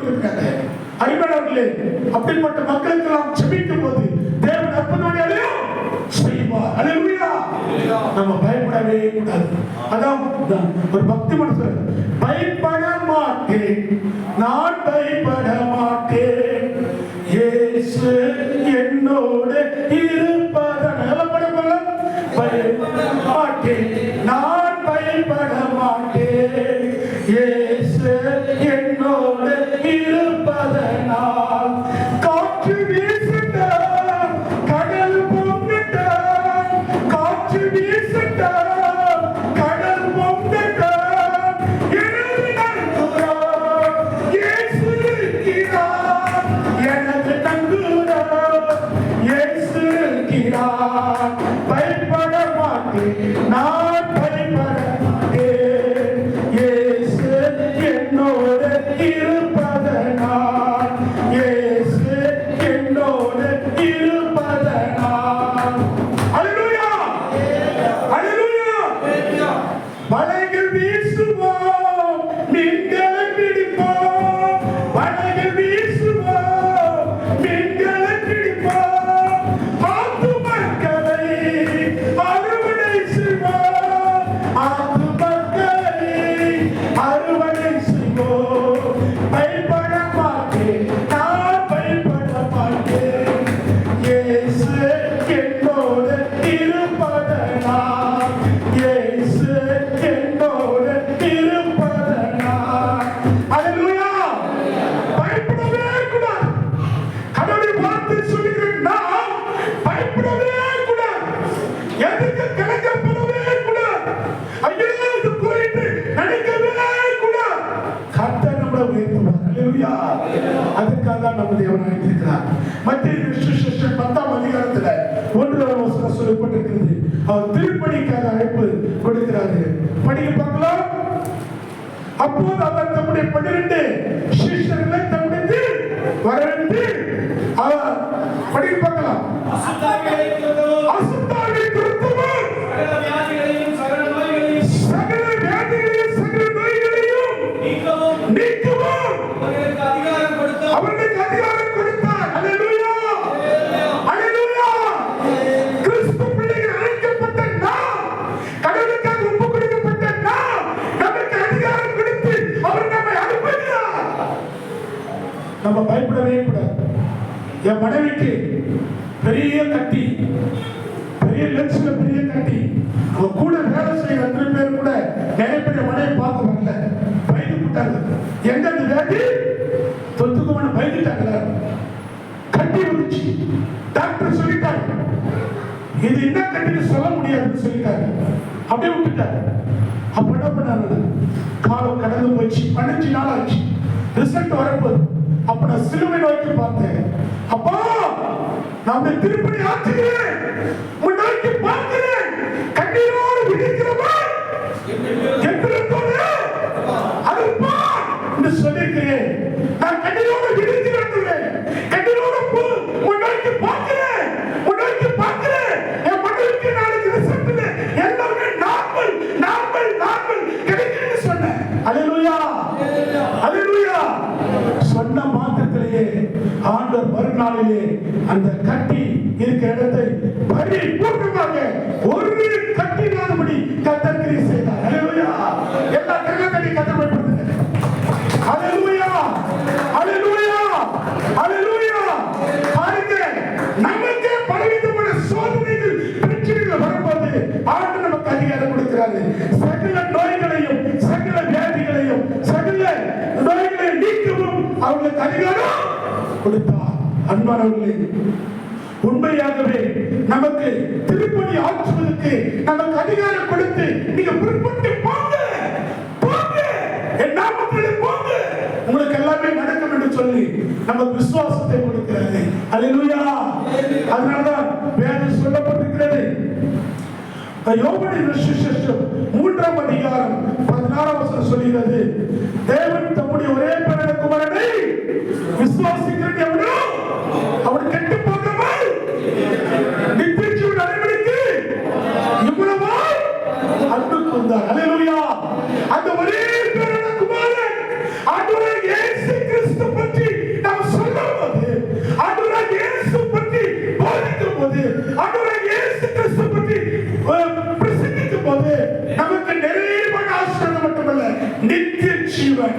கொடுத்திருக்காங்க. அருமையானவர்களே, அப்படிப்பட்ட மக்களுக்கு நாம் ஜெபிக்கும் போது தேவன் அற்புதங்களையும் செய்வார். அல்லேலூயா. நம்ம பயப்படவே கூடாது. அதான் ஒரு பக்தி மனுஷன், பயப்பட மாட்டேன், நான் பயப்பட மாட்டேன், இயேசு என்னோடு இருப்பதனால பயப்பட மாட்டேன், நான் பயப்பட மாட்டேன், இயேசு என்னோடு இருப்பதனால். காற்று வீசட்டும், கடல் பொங்கட்டும், காற்று வீசட்டும், கடல் பொங்கட்டும், எனது நங்கூரம் இயேசு இருக்கிறார், எனது நங்கூரம் இயேசு இருக்கிறார். பயப்பட மாட்டேன், நான் பயப்பட மாட்டேன், இயேசு என்னோடு இருப்பதனால், இயேசு என்னோடு இருப்பதனால். அல்லேலூயா, அல்லேலூயா. வலைகள் வீசுவோம், மீன்களை பிடிப்போம், வலைகள் வீசுவோம், மீன்களை பிடிப்போம், ஆத்து மக்களை அறுவடை செய்வோம், ஆத்து மக்களை அறுவடை செய்வோம். பயப்பட மாட்டேன், நான் பயப்பட மாட்டேன், இயேசு என்னோடு இருப்பதனால், இயேசு என்னோடு இருப்பதனால். அல்லேலூயா. பயப்படவே கூடாது. கடவுளை பார்த்து சொல்லுகிறேன், நாம் பயப்படவே கூடாது. எதுக்கு கலக்கப்படவே கூடாது. ஐயோ இது போயிட்டு நினைக்கவே கூடாது. கர்த்தர் நம்மளை உயர்த்துவார். அல்லேலூயா. அதுக்காக தான் நம்ம தேவன் அழைத்திருக்கிறார். மத்தேயு சுவிசேஷம் 10ஆம் அதிகாரத்துல 1ஆம் வசனம் சொல்லப்பட்டிருக்கிறது. அவர் திருப்பணிக்காக அழைப்பு கொடுக்கிறாரு. படிக்க பார்க்கலாம். அப்போது அவர் தம்முடைய 12 சீஷர்களை தம்முடைய வரவேற்று அவர் படிக்க பார்க்கலாம். அசுத்தாவிகளை துரத்துவோர், சகல வியாதிகளையும் சகல நோய்களையும் நீக்கவும் அவர்களுக்கு அதிகாரம் கொடுத்தார். அல்லேலூயா, அல்லேலூயா. கிறிஸ்து பிள்ளைகள் அழைக்கப்பட்ட நாம், கடவுளுக்காக ஒப்பு கொடுக்கப்பட்ட நாம், நமக்கு அதிகாரம் கொடுத்து அவர் நம்மை அனுப்புகிறார். நம்ம பயப்படவே கூடாது. என் மனைவிக்கு பெரிய கட்டி, பெரிய லென்ஸ்ல பெரிய கட்டி, அவன் கூட வேலை செய்ய 2 பேர் கூட நிறைய பேர் மனைவி பார்க்க வரல, பயந்து விட்டாங்க. எங்க அந்த வியாதி தொத்துக்குமான பயந்துட்டாங்க. கட்டி வந்துச்சு, டாக்டர் சொல்லிட்டாங்க இது என்ன கட்டின்னு சொல்ல முடியாதுன்னு சொல்லிட்டாங்க. அப்படியே விட்டுட்டாங்க. அப்ப என்ன பண்ணாங்க, காலம் கடந்து போச்சு, 15 நாள் ஆச்சு, ரிசல்ட் வரப்போகுது. அப்ப நான் சிலுவை நோக்கி பார்த்தேன். அப்பா நான் திருப்பணி ஆற்றுகிறேன், முன்னோக்கி பார்க்கிறேன், கண்ணீரோடு விழிக்கிறவன் எந்திரத்தோடு அருப்பா என்று சொல்லியிருக்கிறேன். நான் கண்ணீரோடு விழிக்கிறேன், கண்ணீரோடு முன்னோக்கி பார்க்கிறேன், முன்னோக்கி பார்க்கிறேன். என் மகளுக்கு நாளைக்கு ரிசல்ட்ல எல்லாமே நார்மல் நார்மல் நார்மல் கிடைக்குன்னு சொன்னேன். அல்லேலூயா, அல்லேலூயா. சொன்ன மாத்திரத்திலேயே ஆண்டவர் மறுநாளிலே அந்த கட்டி இருக்கிற இடத்தை பரிபூர்ணமாக ஒரு கட்டி இல்லாதபடி கர்த்தர் கிரியை செய்தார். அல்லேலூயா. எல்லா கரங்களை கர்த்தர் பயன்படுத்துங்க. அல்லேலூயா, அல்லேலூயா, அல்லேலூயா. பாருங்க, நமக்கு பலவிதமான சோதனைகள் பிரச்சனைகள் வரும்போது ஆண்டவர் நமக்கு அதிகாரம் கொடுக்கிறாரு. சகல நோய்களையும் சகல வியாதிகளையும் சகல நோய்களை நீக்கவும் அவர்களுக்கு அதிகாரம் கொடுத்தார். அன்பானவர்களே, உண்மையாகவே நமக்கு திருப்பணி ஆற்றுவதற்கு நமக்கு அதிகாரம் கொடுத்து நீங்க புறப்பட்டு போங்க, போங்க, என் நாமத்திலே போங்க, உங்களுக்கு எல்லாமே நடக்கும் என்று சொல்லி நமக்கு விசுவாசத்தை கொடுக்கிறது. அல்லேலூயா. அதனால்தான் வேதம் சொல்லப்பட்டிருக்கிறது. யோபுவின் சுவிசேஷம் 3ஆம் அதிகாரம் 16ஆம் வசனம் சொல்கிறது, தேவன் தம்முடைய ஒரே பேரான குமாரனை விசுவாசிக்கிறது எவனோ அவன் கெட்டு போகாமல் நித்திய ஜீவனை அடைவதற்கு இவ்வளவு அன்பு கூர்ந்தார். அல்லேலூயா. அந்த ஒரே பேரான குமாரன் ஆண்டவர் இயேசு கிறிஸ்து ஜீவன்,